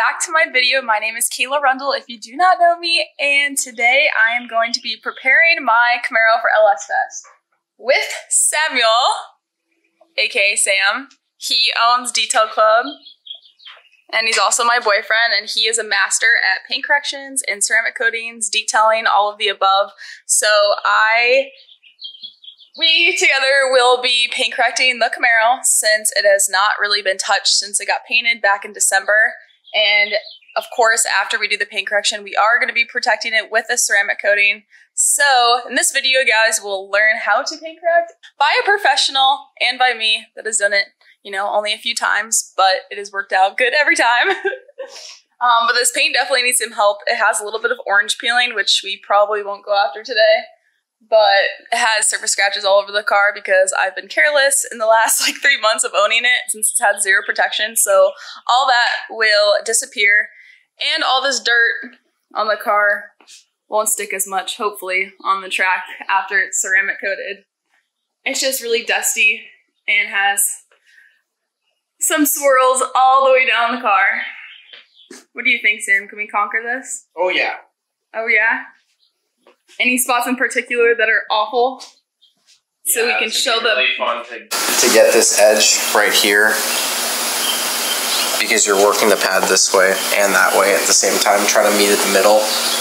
back to my video. My name is Kayla Rundle, if you do not know me, and today I am going to be preparing my Camaro for LS Fest with Samuel, aka Sam. He owns Detail Club, and he's also my boyfriend, and he is a master at paint corrections and ceramic coatings, detailing, all of the above. So we together will be paint correcting the Camaro since it has not really been touched since it got painted back in December. And of course, after we do the paint correction, we are going to be protecting it with a ceramic coating. So in this video, guys, we'll learn how to paint correct by a professional and by me that has done it, you know, only a few times, but it has worked out good every time. But this paint definitely needs some help. It has a little bit of orange peeling, which we probably won't go after today. But it has surface scratches all over the car because I've been careless in the last 3 months of owning it since it's had zero protection. So all that will disappear, and all this dirt on the car won't stick as much, hopefully, on the track after it's ceramic coated. It's just really dusty and has some swirls all the way down the car. What do you think, Sam? Can we conquer this? Oh yeah. Oh yeah? Any spots in particular that are awful? So we can show them. Really fun to get this edge right here, because you're working the pad this way and that way at the same time, trying to meet at the middle.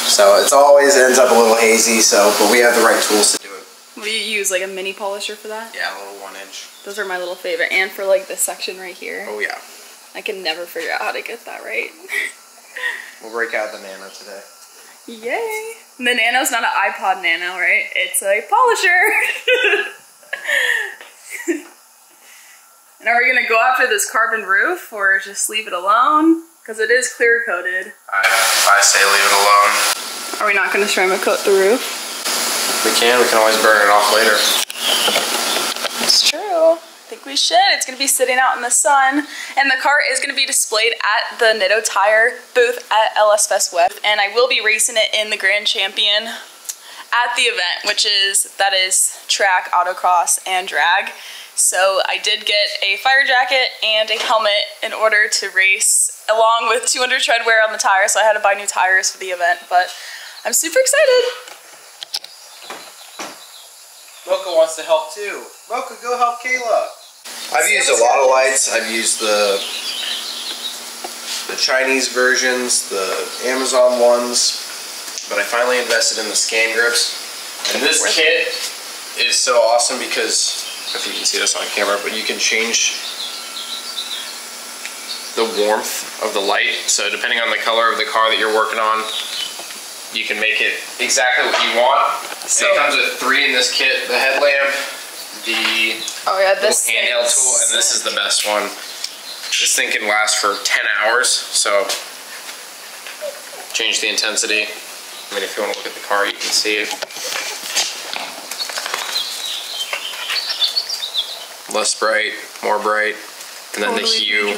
So it always ends up a little hazy. But we have the right tools to do it. What do you use, like a mini polisher for that? Yeah, a little 1-inch. Those are my little favorite, and for this section right here. Oh yeah. I can never figure out how to get that right. We'll break out the Nano today. Yay! The Nano's not an iPod Nano, right? It's a polisher! And are we gonna go after this carbon roof or just leave it alone? Because it is clear coated. I say leave it alone. Are we not gonna ceramic coat the roof? We can always burn it off later. It's true. I think we should. It's going to be sitting out in the sun, and the car is going to be displayed at the Nitto Tire booth at LS Fest West, and I will be racing it in the Grand Champion at the event, that is track, autocross, and drag. So I did get a fire jacket and a helmet in order to race, along with 200 tread wear on the tires, so I had to buy new tires for the event, but I'm super excited. Mocha wants to help too. Mocha, go help Kayla. I've used a lot of lights. I've used the Chinese versions, the Amazon ones, but I finally invested in the scan grips. And this kit is so awesome because, if you can see this on camera, but you can change the warmth of the light. So depending on the color of the car that you're working on, you can make it exactly what you want. So it comes with 3 in this kit: the headlamp, the this handheld tool, and this is the best one. This thing can last for 10 hours, so change the intensity. I mean, if you want to look at the car, you can see it. Less bright, more bright, and then the hue.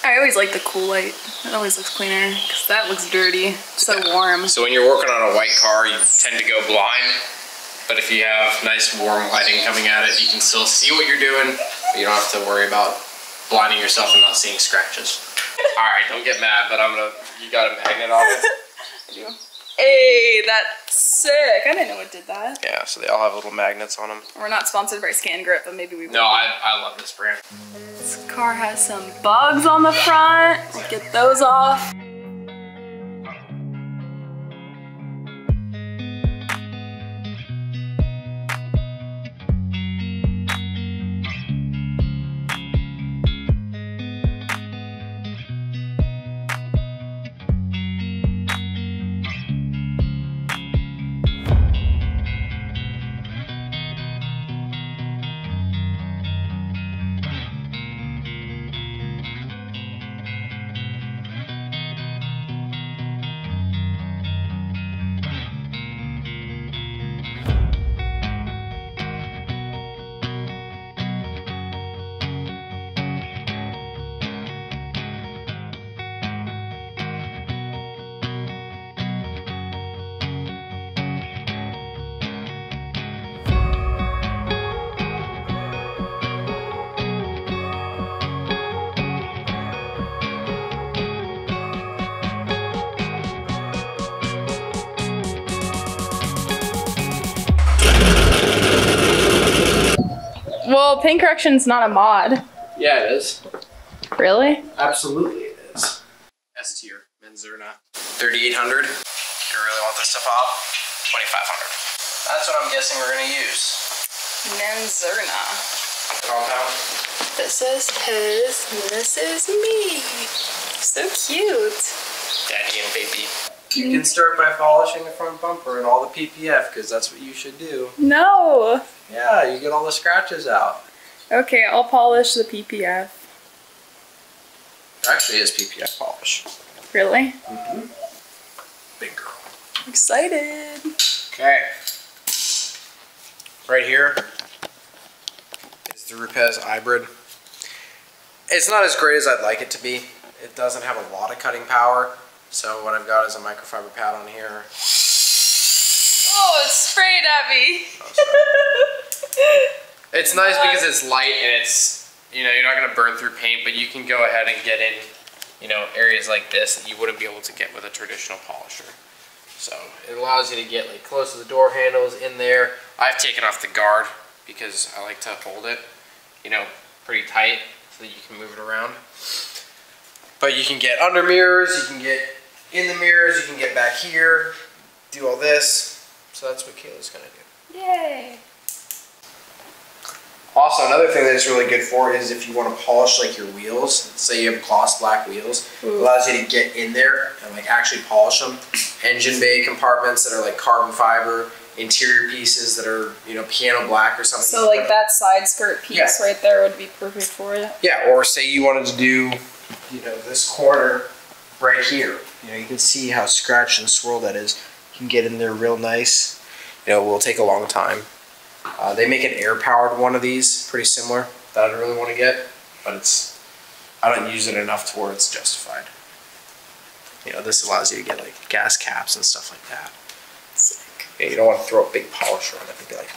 I always like the cool light. It always looks cleaner, because that looks dirty. It's so warm. So when you're working on a white car, you tend to go blind. But if you have nice warm lighting coming at it, you can still see what you're doing. But you don't have to worry about blinding yourself and not seeing scratches. Alright, don't get mad, but you got a magnet on it? I do. Hey, that's sick. I didn't know it did that. Yeah, so they all have little magnets on them. We're not sponsored by Scan Grip, but maybe we will. No, I love this brand. This car has some bugs on the front. Let's get those off. Well, paint correction's not a mod. Yeah, it is. Really? Absolutely it is. S tier, Menzurna. 3,800. You really want this stuff off? 2,500. That's what I'm guessing we're gonna use. Menzurna. Compound. This is his, and this is me. So cute. Daddy and baby. You can start by polishing the front bumper and all the PPF, because that's what you should do. No. Yeah, you get all the scratches out. Okay, I'll polish the PPF. Actually, it's PPF polish. Really? Mm-hmm. Big girl. Excited. Okay. Right here is the Rupes Hybrid. It's not as great as I'd like it to be. It doesn't have a lot of cutting power. So what I've got is a microfiber pad on here. Oh, it sprayed at me. Oh, it's nice because it's light and it's, you know, you're not going to burn through paint, but you can go ahead and get in, you know, areas like this that you wouldn't be able to get with a traditional polisher. So it allows you to get like close to the door handles in there. I've taken off the guard because I like to hold it, you know, pretty tight so that you can move it around. But you can get under mirrors, you can get in the mirrors, you can get back here, do all this. So that's what Kayla's gonna do. Yay. Also, another thing that it's really good for is if you want to polish like your wheels. Say you have gloss black wheels, it allows you to get in there and like actually polish them. Engine bay compartments that are like carbon fiber, interior pieces that are, you know, piano black or something. So like that side skirt piece right there would be perfect for it. Yeah, or say you wanted to do, you know, this corner right here. You know, you can see how scratched and swirled that is. You can get in there real nice. You know, it will take a long time. They make an air-powered one of these, pretty similar, that I don't really want to get, but it's, I don't use it enough to where it's justified. You know, this allows you to get like gas caps and stuff like that. Sick. Yeah, you don't want to throw a big polisher on it and be like...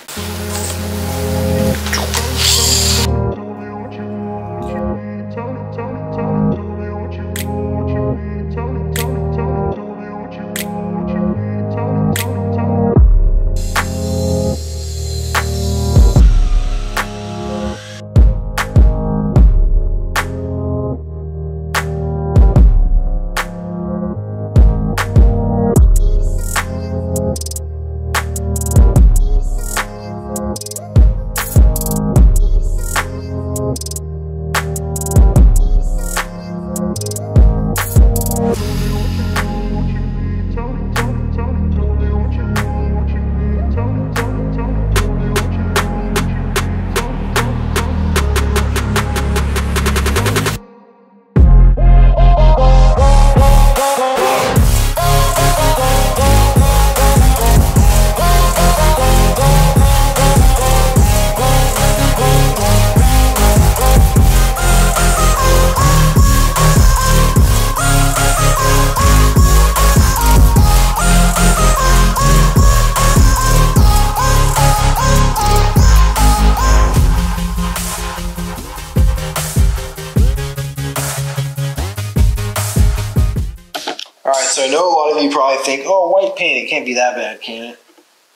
So I know a lot of you probably think, oh, white paint, it can't be that bad, can it?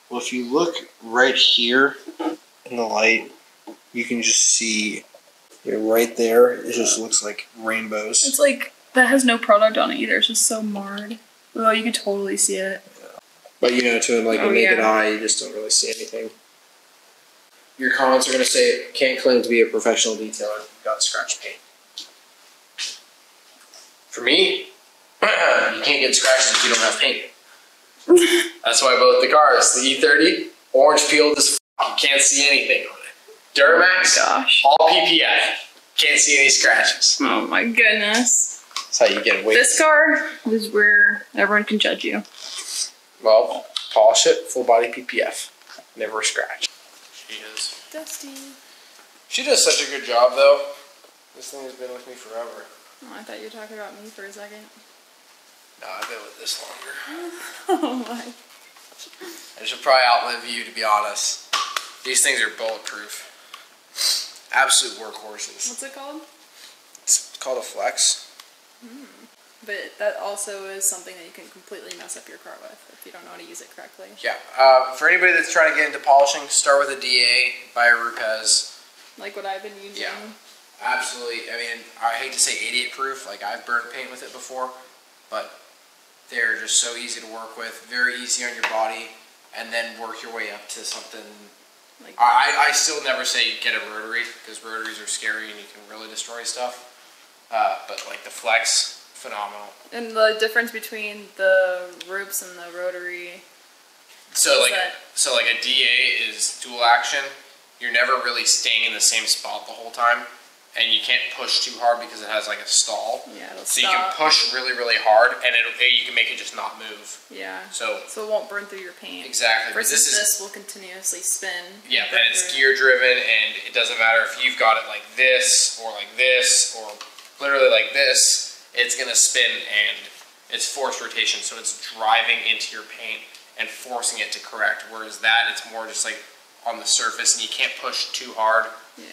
Well, if you look right here in the light, you can just see, you know, right there, it just looks like rainbows. It's like, that has no product on it either. It's just so marred. Well, you can totally see it. Yeah. But, you know, to like a naked eye, you just don't really see anything. Your comments are going to say, can't claim to be a professional detailer. You've got scratch paint. For me, you can't get scratches if you don't have paint. That's why both the cars, the E30, orange peeled as f***, you can't see anything on it. Duramax, all PPF, can't see any scratches. Oh my goodness. That's how you get away. This car is where everyone can judge you. Well, polish it, full body PPF, never a scratch. She is dusty. She does such a good job though. This thing has been with me forever. Oh, I thought you were talking about me for a second. No, I've been with this longer. Oh my. I should probably outlive you, to be honest. These things are bulletproof. Absolute workhorses. What's it called? It's called a Flex. But that also is something that you can completely mess up your car with if you don't know how to use it correctly. Yeah. For anybody that's trying to get into polishing, start with a DA, buy a Rupes. like what I've been using. Yeah, absolutely. I mean, I hate to say 88 proof, like I've burned paint with it before, but they're just so easy to work with, very easy on your body, and then work your way up to something. Like I still never say get a rotary, because rotaries are scary and you can really destroy stuff. But like the Flex, phenomenal. And the difference between the ropes and the rotary. So like a DA is dual action. You're never really staying in the same spot the whole time, and you can't push too hard because it has like a stall. Yeah, it'll so stop. You can push really, really hard, and you can make it just not move. Yeah. So it won't burn through your paint. Exactly. Versus this will continuously spin. Yeah, and it's gear driven, and it doesn't matter if you've got it like this, or literally like this. It's gonna spin, and it's forced rotation, so it's driving into your paint and forcing it to correct. Whereas that, it's more just like on the surface, and you can't push too hard,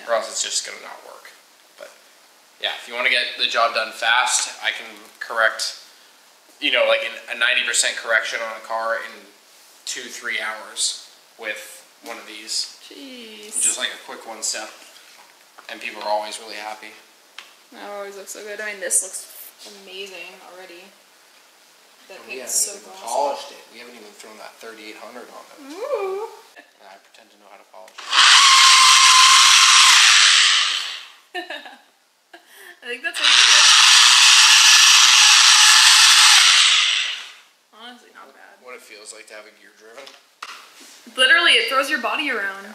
or else it's just gonna not work. But yeah, if you want to get the job done fast, I can correct, you know, like a 90% correction on a car in 2-3 hours with one of these. Jeez. Just like a quick one step, and people are always really happy. That always looks so good. I mean, this looks amazing already. That paint's so glossy. Polished it. We haven't even thrown that 3800 on it. Ooh. I pretend to know how to polish it. I think that's what you do. Honestly, not bad. What it feels like to have a gear driven. Literally, it throws your body around.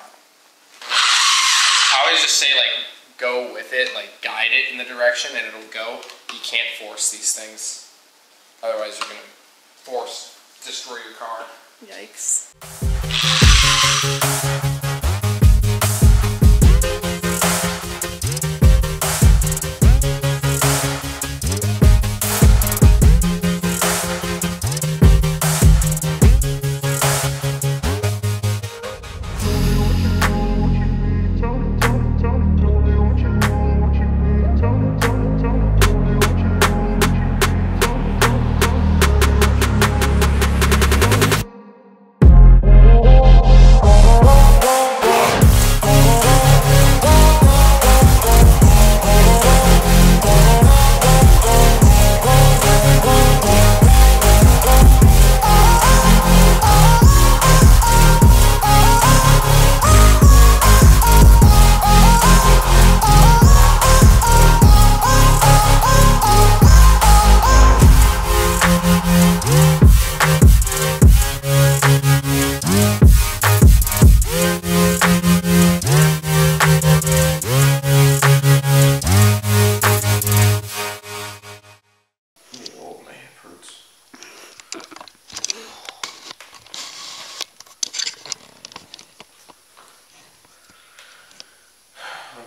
I always just say, like, go with it, like guide it in the direction and it'll go. You can't force these things. Otherwise you're gonna destroy your car. Yikes.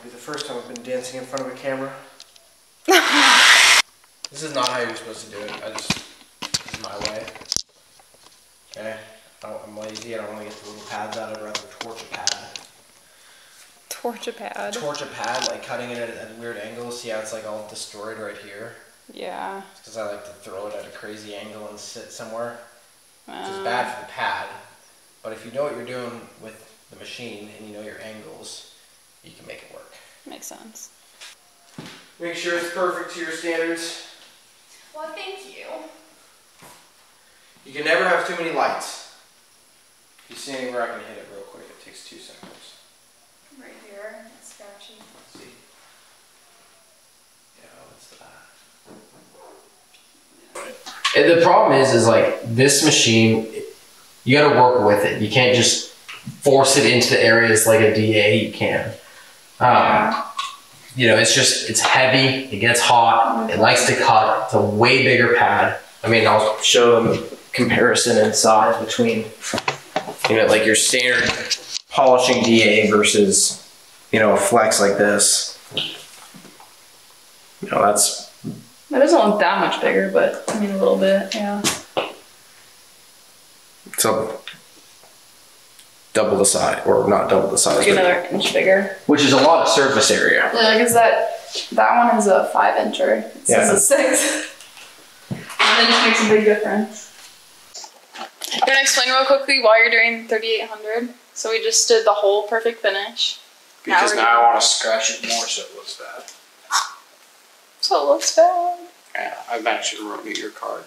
Be the first time I've been dancing in front of a camera. This is not how you're supposed to do it. This is my way. Okay? I'm lazy. I don't want to get the little pads out. I'd rather torch a pad. Torch a pad? Torch a pad, like cutting it at weird angles. See how it's like all destroyed right here? Yeah. Because I like to throw it at a crazy angle and sit somewhere. Which is bad for the pad. But if you know what you're doing with the machine and you know your angles, you can make it work. Makes sense. Make sure it's perfect to your standards. Well, thank you. You can never have too many lights. If you see anywhere I can hit it real quick, it takes 2 seconds. Right here, it's scratchy. Let's see. Yeah, what's that? And the problem is like this machine, you gotta work with it. You can't just force it into the areas like a DA you can. You know, it's heavy, it gets hot, it likes to cut, it's a way bigger pad. I mean, I'll show them comparison in size between, you know, like your standard polishing DA versus, you know, a flex like this. You know, that doesn't look that much bigger, but I mean a little bit, yeah. So double the size, or not double the size, like another inch bigger. Which is a lot of surface area. Yeah, because that one is a 5-incher. This is a 6. 1 inch makes a big difference. I'm gonna explain real quickly why you're doing 3800. So we just did the whole perfect finish. Because now I want to scratch it more so it looks bad. So it looks bad. Yeah, I've actually ruined your car.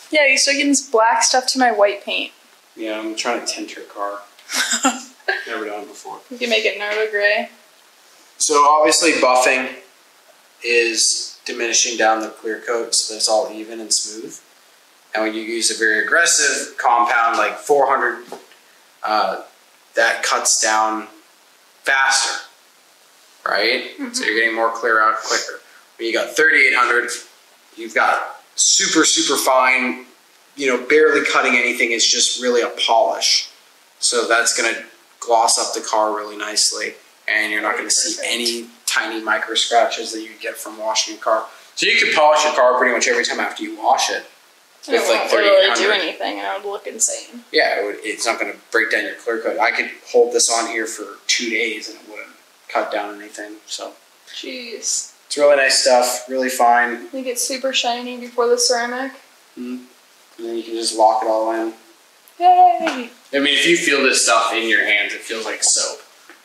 Yeah, you start getting this black stuff to my white paint. Yeah, I'm trying to tint your car. Never done it before. You can make it Nardo gray. So obviously buffing is diminishing down the clear coat so that it's all even and smooth. And when you use a very aggressive compound like 400, that cuts down faster, right? Mm-hmm. So you're getting more clear out quicker. When you got 3800, you've got super, super fine, you know, barely cutting anything. It's just really a polish. So that's going to gloss up the car really nicely. And you're not going to see any tiny micro scratches that you get from washing your car. So you can polish your car pretty much every time after you wash it. It won't really do anything and it would look insane. Yeah, it's not going to break down your clear coat. I could hold this on here for 2 days and it wouldn't cut down anything. So, jeez. It's really nice stuff, really fine. Make it super shiny before the ceramic. Mm-hmm. And then you can just lock it all in. Yay! I mean, if you feel this stuff in your hands, it feels like soap.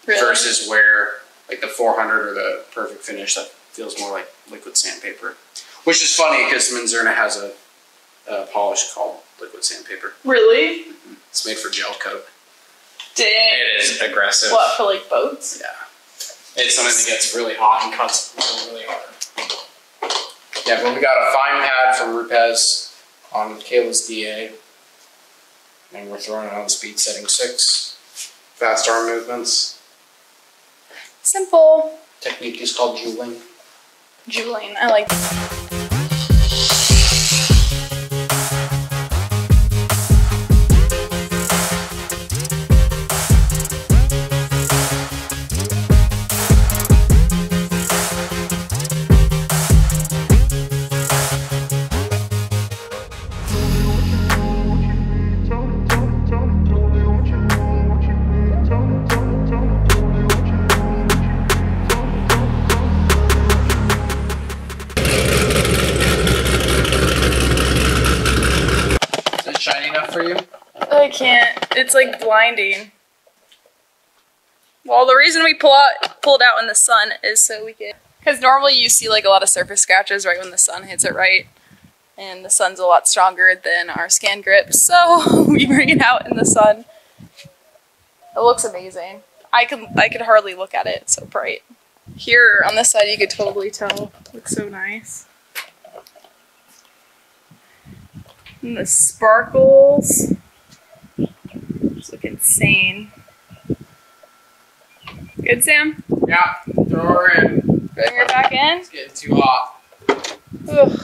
Really? Versus where, like the 400 or the Perfect Finish, that feels more like liquid sandpaper. Which is funny because Manzurna has a polish called liquid sandpaper. Really? Mm-hmm. It's made for gel coat. Dang. It is aggressive. What, for like boats? Yeah. It's something that gets really hot and cuts really hard. Yeah, but we got a fine pad from Rupes on Kayla's DA. And we're throwing it on speed setting 6. Fast arm movements. Simple. Technique is called jeweling. Jeweling, I like that. For you? I can't. It's like blinding. Well, the reason we pulled out in the sun is so we can... Because normally you see like a lot of surface scratches right when the sun hits it right. And the sun's a lot stronger than our scan grip. So we bring it out in the sun. It looks amazing. I could hardly look at it. It's so bright. Here on this side you could totally tell. It looks so nice. And the sparkles just look insane. Good, Sam? Yeah, throw her in. Bring her back in? It's getting too hot. Ugh.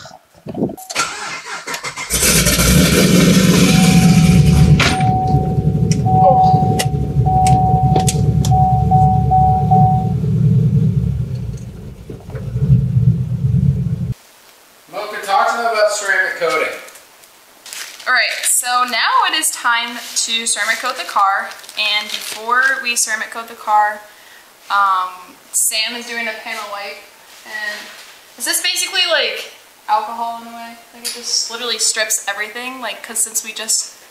Oh. Mocha, talk to them about ceramic coating. Alright, so now it is time to ceramic coat the car, and before we ceramic coat the car, Sam is doing a panel wipe, and is this basically like alcohol in a way? Like it just literally strips everything, like, because since we just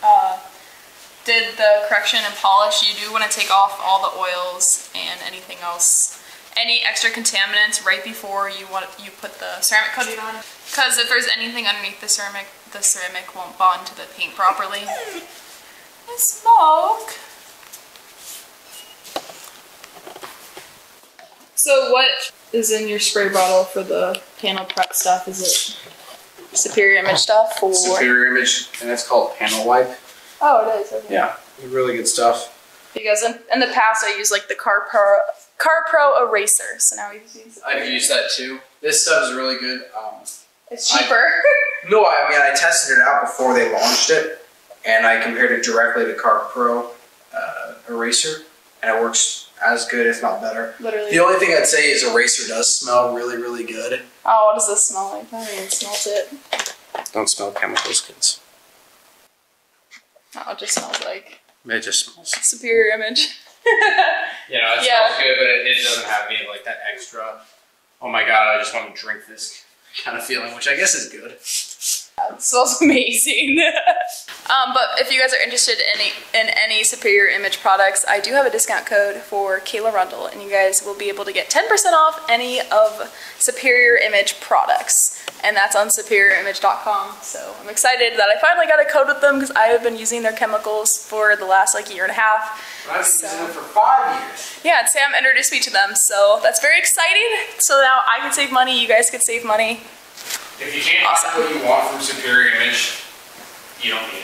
did the correction and polish, you do want to take off all the oils and anything else, any extra contaminants right before you put the ceramic coating on, because if there's anything underneath the ceramic won't bond to the paint properly. The smoke. So what is in your spray bottle for the panel prep stuff? Is it Superior Image stuff? Or? Superior Image, and it's called Panel Wipe. Oh, it is. Okay. Yeah, really good stuff. Because in the past I used like the Car Pro eraser, so now we use it. I've used that too. This stuff is really good. It's cheaper. No, I mean, I tested it out before they launched it, and I compared it directly to Car Pro eraser, and it works as good, if not better. Literally. The only thing I'd say is eraser does smell really, really good. Oh, what does this smell like? I haven't even smelled it. Don't smell chemicals, kids. Oh, it just smells like... It just smells. Superior Image. Yeah, it smells good, but it doesn't have any like that extra, oh my god, I just want to drink this kind of feeling, which I guess is good. smells amazing. But if you guys are interested in any Superior Image products, I do have a discount code for Kayla Rundle, and you guys will be able to get 10% off any of Superior Image products. And that's on superiorimage.com. So I'm excited that I finally got a code with them because I have been using their chemicals for the last like year and a half. I've been using them for 5 years. Yeah, and Sam introduced me to them, so that's very exciting. So now I can save money, you guys can save money. If you can't find what you want from Superior Image, you don't need it.